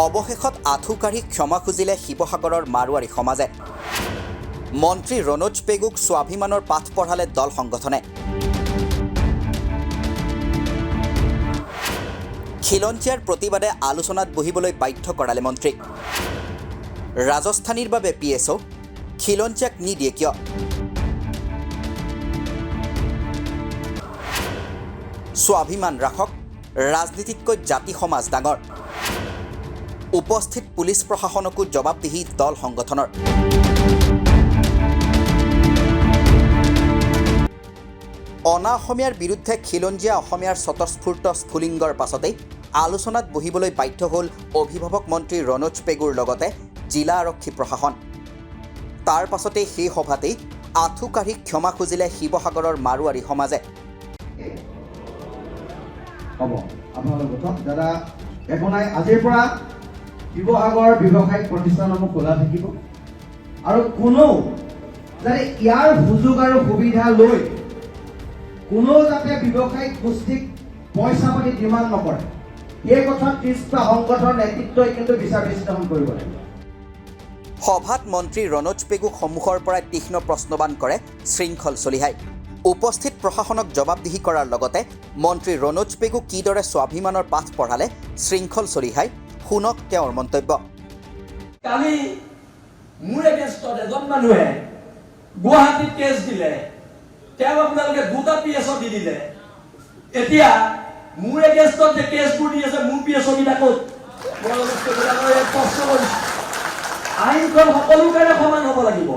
অৱশেষত আঁঠু কাঢ়ি ক্ষমা খুজিলে শিৱসাগৰৰ মাৰোৱাৰী সমাজে। মন্ত্ৰী ৰণোজ পেগুক স্বাভিমানৰ পাঠ পঢ়ালে দল সংগঠনে। খিলঞ্জীয়াৰ প্ৰতিবাদে আলোচনাত বহিবলৈ বাধ্য কৰালে মন্ত্ৰীক। ৰাজস্থানীৰ বাবে PSO, খিলঞ্জীয়াক নিদিয়ে কিয়? স্বাভিমান ৰাখক, ৰাজনীতিতকৈ জাতি সমাজ ডাঙৰ। উপস্থিত পুলিচ প্ৰশাসনকো জবাবদিহি দল সংগঠনৰ। অনা অসমীয়াৰ বিৰুদ্ধে খিলঞ্জীয়া অসমীয়াৰ স্বতঃস্ফূৰ্ত স্ফুলিংগৰ পাছতেই আলোচনাত বহিবলৈ বাধ্য হ'ল অভিভাৱক মন্ত্ৰী ৰণোজ পেগুৰ লগতে জিলা আৰক্ষী প্ৰশাসন। তাৰ পাছতেই সেই সভাতেই আঁঠু কাঢ়ি ক্ষমা খুজিলে শিৱসাগৰৰ মাৰোৱাৰী সমাজে। হ'ব আপোনালোক দাদা একো নাই, আজিৰ পৰা শিৱসাগৰ ব্যৱসায়িক প্ৰতিষ্ঠানসমূহ খোলা থাকিব আৰু কোনো যাতে ইয়াৰ সুযোগ আৰু সুবিধা লৈ কোনো যাতে ব্যৱসায়িক গোষ্ঠীক পইচা পাতি ডিমাণ্ড নকৰে, এই কথাত ত্ৰিশটা সংগঠনৰ নেতৃত্বই কিন্তু বিচাৰ বিশ্লেষণ কৰিব লাগিব। সভাত মন্ত্ৰী ৰণোজ পেগুক সন্মুখৰ পৰাই তীক্ষ্ণ প্ৰশ্নবান কৰে শৃংখল চলিহাই। উপস্থিত প্ৰশাসনক জবাবদিহি কৰাৰ লগতে মন্ত্ৰী ৰণোজ পেগুক কিদৰে স্বাভিমানৰ পাঠ পঢ়ালে শৃংখল চলিহাই, শুনক তেওঁৰ মন্তব্য। কালি মোৰ এগেইনষ্টত এজন মানুহে গুৱাহাটীত কেছ দিলে, তেওঁ আপোনালোকে 2টা PSO দি দিলে। এতিয়া মোৰ এগেইনষ্টত যে কেছবোৰ দি আছে, মোৰ PSO কেইটা ক'ত? আইনখন সকলো কাৰণে সমান হ'ব লাগিব।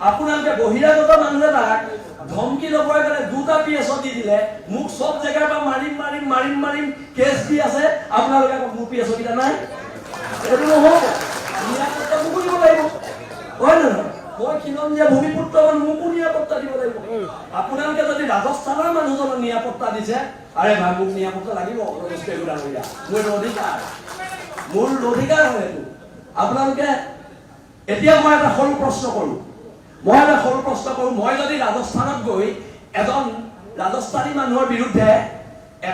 আপোনালোকে বহিৰাগত মানুহ এটাক ধমকি ল'বৰ কাৰণে 2টা PSO দি দিলে, মোক চব জেগাৰ পৰা মাৰিম কেছ দি আছে, আপোনালোকে মোৰ PSO কেইটা নাই। এইটো নহ'ব, নিৰাপত্তা মোকো দিব লাগিব, হয় নে নহয়? মই খিলঞ্জীয়া ভূমিপুত্ৰ মোকো নিৰাপত্তা দিব লাগিব। আপোনালোকে যদি ৰাজস্থানৰ মানুহজনক নিৰাপত্তা দিছে, আৰে ভাই মোক নিৰাপত্তা লাগিব, মোৰ অধিকাৰ হয় এইটো। আপোনালোকে এতিয়া মই এটা সৰু প্ৰশ্ন কৰোঁ, মই যদি ৰাজস্থানত গৈ এজন ৰাজস্থানী মানুহৰ বিৰুদ্ধে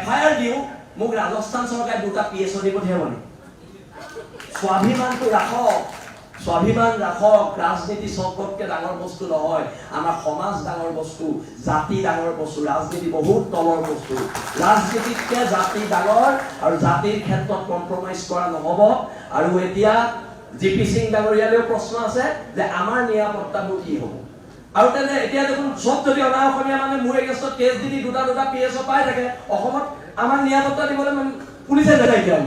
FIR দিওঁ, মোক ৰাজস্থান চৰকাৰে 2টা PSO দি পঠিয়াব নেকি? স্বাভিমানটো ৰাখক, স্বাভিমান ৰাখক। ৰাজনীতি চবতকে ডাঙৰ বস্তু নহয়, আমাৰ সমাজ ডাঙৰ বস্তু, জাতি ডাঙৰ বস্তু, ৰাজনীতি বহুত তলৰ বস্তু। ৰাজনীতিতকে জাতি ডাঙৰ আৰু জাতিৰ ক্ষেত্ৰত কম্প্ৰমাইজ কৰা নহ'ব। আৰু এতিয়া GP সিং ডাঙৰীয়ালৈও প্ৰশ্ন আছে যে আমাৰ নিৰাপত্তাবোৰ কি হ'ব? আৰু তেনে এতিয়া দেখোন চব যদি অনা অসমীয়া মানে মোৰ এগেইনষ্টত কেছ দি 2টা PSO পাই থাকে, অসমত আমাৰ নিৰাপত্তা দিবলৈ পুলিচে যায় এতিয়া।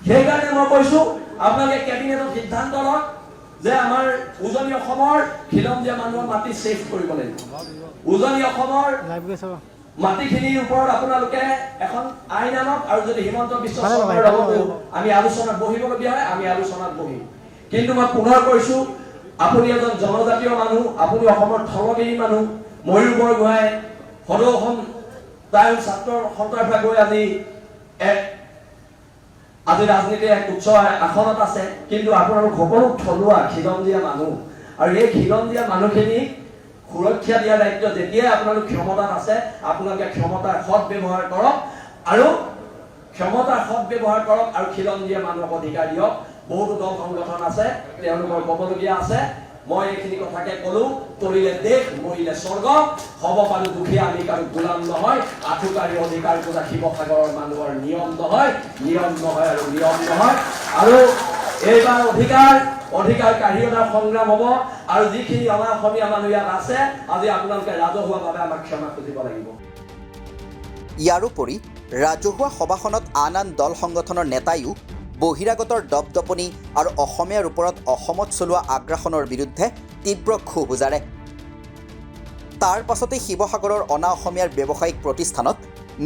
সেইকাৰণে মই কৈছো আপোনালোকে কেবিনেটত সিদ্ধান্ত লওক যে আমাৰ উজনি অসমৰ খিলঞ্জীয়া মানুহৰ মাটি ছেভ কৰিব লাগিব। উজনি অসমৰ মাটিখিনিৰ ওপৰত আপোনালোকে এখন আইন আনক, আৰু যদি হিমন্ত বিশ্ব শৰ্মাৰ লগতো আমি আলোচনাত বহিবলগীয়া হয়, আমি আলোচনাত বহিম। কিন্তু মই পুনৰ কৈছো, আপুনি এজন জনজাতীয় মানুহ, আপুনি অসমৰ থলগিৰি মানুহ, ময়ূৰ বৰগোহাঁই সদৌ অসম তাই ছাত্ৰ সন্থাৰ পৰা গৈ আজি ৰাজনীতিৰ এক উচ্চ আসনত আছে। কিন্তু আপোনালোক সকলো থলুৱা খিলঞ্জীয়া মানুহ, আৰু এই খিলঞ্জীয়া মানুহখিনিক সুৰক্ষা দিয়াৰ দায়িত্ব যেতিয়াই আপোনালোক ক্ষমতাত আছে, আপোনালোকে ক্ষমতাৰ সৎ ব্যৱহাৰ কৰক আৰু খিলঞ্জীয়া মানুহক অধিকাৰ দিয়ক। বহুতো দল সংগঠন আছে, তেওঁলোকৰ ক'বলগীয়া আছে। মই এইখিনি কথাকে ক'লো, কৰিলে দেশ, মৰিলে স্বৰ্গ। হ'ব পাৰো দুখীয়া, আমি কাৰো গোলাম নহয়। আঁঠু কাঢ়ি অধিকাৰ খোজা শিৱসাগৰৰ মানুহৰ নিয়ম নহয়। আৰু এইবাৰ অধিকাৰ কাঢ়ি অনাৰ সংগ্ৰাম হ'ব। আৰু যিখিনি অনা অসমীয়া মানুহ ইয়াত আছে, আজি আপোনালোকে ৰাজহুৱাভাৱে আমাক ক্ষমা খুজিব লাগিব। ইয়াৰোপৰি ৰাজহুৱা সভাখনত আন দল সংগঠনৰ নেতাইও বহিৰাগতৰ দপদপনি আৰু অসমীয়াৰ ওপৰত অসমত চলোৱা আগ্ৰাসনৰ বিৰুদ্ধে তীব্ৰ ক্ষোভ উজাৰে। তাৰ পাছতেই শিৱসাগৰৰ অনা অসমীয়াৰ ব্যৱসায়িক প্ৰতিষ্ঠানত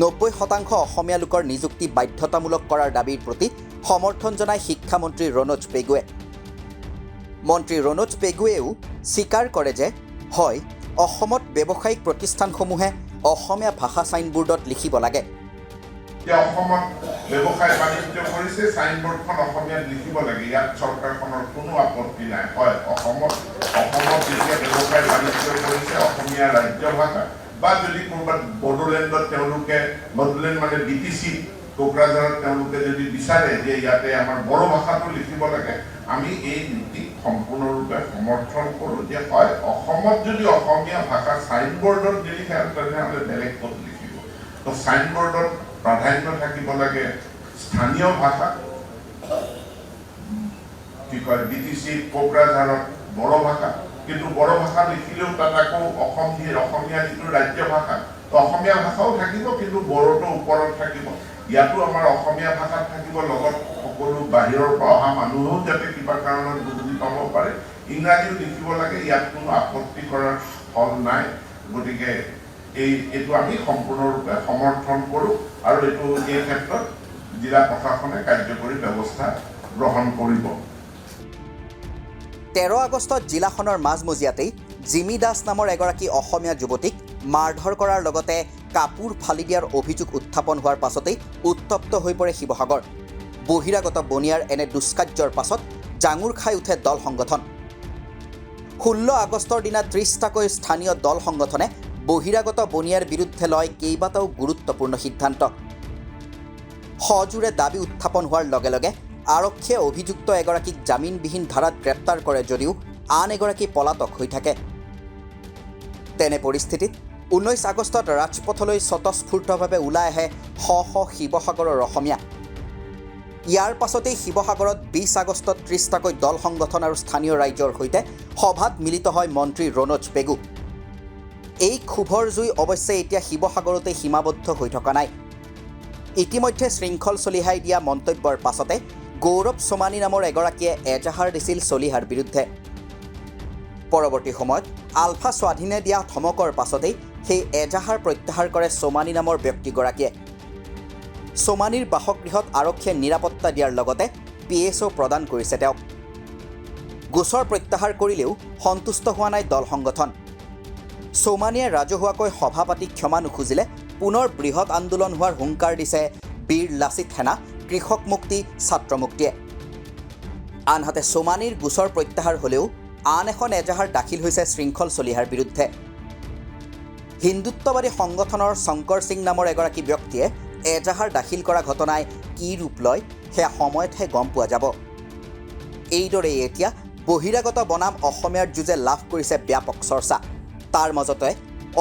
90% অসমীয়া লোকৰ নিযুক্তি বাধ্যতামূলক কৰাৰ দাবীৰ প্ৰতি সমৰ্থন জনায় শিক্ষামন্ত্ৰী ৰণোজ পেগুৱে। মন্ত্ৰী ৰণোজ পেগুৱেও স্বীকাৰ কৰে যে হয়, অসমত ব্যৱসায়িক প্ৰতিষ্ঠানসমূহে অসমীয়া ভাষা ছাইনবোৰ্ডত লিখিব লাগে। অসমত ব্যৱসায় বাণিজ্য কৰিছে, ছাইনবোৰ্ডখন অসমীয়াত লিখিব লাগে, ইয়াত চৰকাৰখনৰ কোনো আপত্তি নাই। হয়, অসমত যেতিয়া ব্যৱসায় বাণিজ্য কৰিছে অসমীয়া ৰাজ্য ভাষা, বা যদি ক'ৰবাত বড়োলেণ্ডত তেওঁলোকে, বড়োলেণ্ড মানে BTC কোকৰাঝাৰত তেওঁলোকে যদি বিচাৰে যে ইয়াতে আমাৰ বড়ো ভাষাটো লিখিব লাগে, আমি এই নীতিক সম্পূৰ্ণৰূপে সমৰ্থন কৰোঁ যে হয় অসমত যদি অসমীয়া ভাষা ছাইনবোৰ্ডত নিলিখে তেনেহ'লে বেলেগ ক'ত লিখিব। তো ছাইনবোৰ্ডত প্ৰাধান্য থাকিব লাগে স্থানীয় ভাষা, কি কয় BTC কোকৰাঝাৰত বড়ো ভাষা, কিন্তু বড়ো ভাষা লিখিলেও তাত আকৌ অসমীয়া যিটো ৰাজ্য ভাষা, তো অসমীয়া ভাষাও থাকিব কিন্তু বড়োটো ওপৰত থাকিব। ইয়াতো আমাৰ অসমীয়া ভাষাত থাকিব, লগত সকলো বাহিৰৰ পৰা অহা মানুহেও যাতে কিবা কাৰণত বুজি পাব পাৰে, ইংৰাজীও লিখিব লাগে, ইয়াত কোনো আপত্তি কৰাৰ ফল নাই। গতিকে এইটো আমি সম্পূৰ্ণৰূপে সমৰ্থন কৰোঁ আৰু এইটো এই ক্ষেত্ৰত জিলা প্ৰশাসনে কাৰ্যকৰী ব্যৱস্থা গ্ৰহণ কৰিব। 13 আগষ্টত জিলাখনৰ মাজমজিয়াতেই জিমি দাস নামৰ এগৰাকী অসমীয়া যুৱতীক মাৰধৰ কৰাৰ লগতে কাপোৰ ফালি দিয়াৰ অভিযোগ উত্থাপন হোৱাৰ পাছতেই উত্তপ্ত হৈ পৰে শিৱসাগৰ। বহিৰাগত বনিয়াৰ এনে দুষ্কাৰ্যৰ পাছত জাঙুৰ খাই উঠে দল সংগঠন। 16 আগষ্টৰ দিনা 30টাকৈ স্থানীয় দল সংগঠনে বহিৰাগত বনিয়াৰ বিৰুদ্ধে লয় কেইবাটাও গুৰুত্বপূৰ্ণ সিদ্ধান্ত। সজোৰে দাবী উত্থাপন হোৱাৰ লগে লগে আৰক্ষীয়ে অভিযুক্ত এগৰাকীক জামিনবিহীন ধাৰাত গ্ৰেপ্তাৰ কৰে যদিও আন এগৰাকী পলাতক হৈ থাকে। তেনে পৰিস্থিতিত 19 আগষ্টত ৰাজপথলৈ স্বতঃস্ফূৰ্তভাৱে ওলাই আহে শ শ শিৱসাগৰৰ অসমীয়া। ইয়াৰ পাছতেই শিৱসাগৰত 20 আগষ্টত 30টাকৈ দল সংগঠন আৰু স্থানীয় ৰাইজৰ সৈতে সভাত মিলিত হয় মন্ত্ৰী ৰণোজ পেগু। এই ক্ষোভৰ জুই অৱশ্যে এতিয়া শিৱসাগৰতে সীমাবদ্ধ হৈ থকা নাই। ইতিমধ্যে শৃংখল চলিহাই দিয়া মন্তব্যৰ পাছতে গৌৰৱ সোমানী নামৰ এগৰাকীয়ে এজাহাৰ দিছিল চলিহাৰ বিৰুদ্ধে। পৰৱৰ্তী সময়ত আলফা স্বাধীনে দিয়া ধমকৰ পাছতেই সেই এজাহাৰ প্ৰত্যাহাৰ কৰে সোমানী নামৰ ব্যক্তিগৰাকীয়ে। সোমানীৰ বাসগৃহত আৰক্ষীয়ে নিৰাপত্তা দিয়াৰ লগতে PSO প্ৰদান কৰিছে তেওঁক। গোচৰ প্ৰত্যাহাৰ কৰিলেও সন্তুষ্ট হোৱা নাই দল সংগঠন। সোমানীয়ে ৰাজহুৱাকৈ সভা পাতি ক্ষমা নুখুজিলে পুনৰ বৃহৎ আন্দোলন হোৱাৰ হুংকাৰ দিছে বীৰ লাচিত সেনা, কৃষক মুক্তি, ছাত্ৰ মুক্তিয়ে। আনহাতে সোমানীৰ গোচৰ প্ৰত্যাহাৰ হ'লেও আন এখন এজাহাৰ দাখিল হৈছে শৃংখল চলিহাৰ বিৰুদ্ধে। হিন্দুত্ববাদী সংগঠনৰ শংকৰ সিং নামৰ এগৰাকী ব্যক্তিয়ে এজাহাৰ দাখিল কৰা ঘটনাই কি ৰূপ লয় সেয়া সময়তহে গম পোৱা যাব। এইদৰেই এতিয়া বহিৰাগত বনাম অসমীয়াৰ যুঁজে লাভ কৰিছে ব্যাপক চৰ্চা। তাৰ মাজতে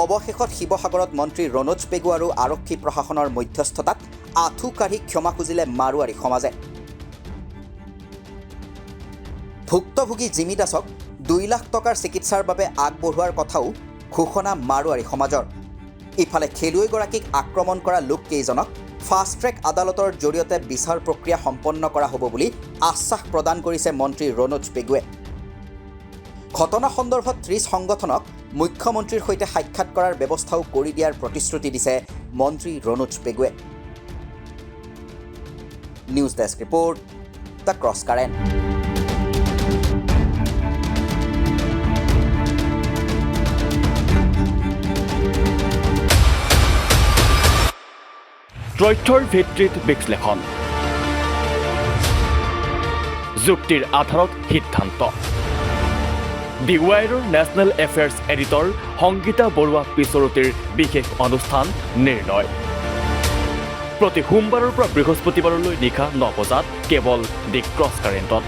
অৱশেষত শিৱসাগৰত মন্ত্ৰী ৰণোজ পেগু আৰু আৰক্ষী প্ৰশাসনৰ মধ্যস্থতাত আঁঠু কাঢ়ি ক্ষমা খুজিলে মাৰোৱাৰী সমাজে। ভুক্তভোগী জিমি দাসক 2 লাখ টকাৰ চিকিৎসাৰ বাবে আগবঢ়োৱাৰ কথাও ঘোষণা মাৰোৱাৰী সমাজৰ। ইফালে খেলুৱৈগৰাকীক আক্ৰমণ কৰা লোককেইজনক ফাষ্ট ট্ৰেক আদালতৰ জৰিয়তে বিচাৰ প্ৰক্ৰিয়া সম্পন্ন কৰা হ'ব বুলি আশ্বাস প্ৰদান কৰিছে মন্ত্ৰী ৰণোজ পেগুৱে। ঘটনা সন্দৰ্ভত 30 সংগঠনক মুখ্যমন্ত্ৰীৰ সৈতে সাক্ষাৎ কৰাৰ ব্যৱস্থাও কৰি দিয়াৰ প্ৰতিশ্ৰুতি দিছে মন্ত্ৰী ৰণোজ পেগুৱে। News desk report, the cross current. তথ্যৰ ভিত্তিত বিশ্লেষণ, যুক্তিৰ আধাৰত সিদ্ধান্ত। দি ৱাইৰৰ national affairs editor Sangeeta Baruah পিছৰতিৰ বিশেষ অনুষ্ঠান নিৰ্ণয় প্ৰতি সোমবাৰৰ পৰা বৃহস্পতিবাৰলৈ নিশা 9 বজাত কেৱল দি ক্ৰছ কাৰেণ্টত।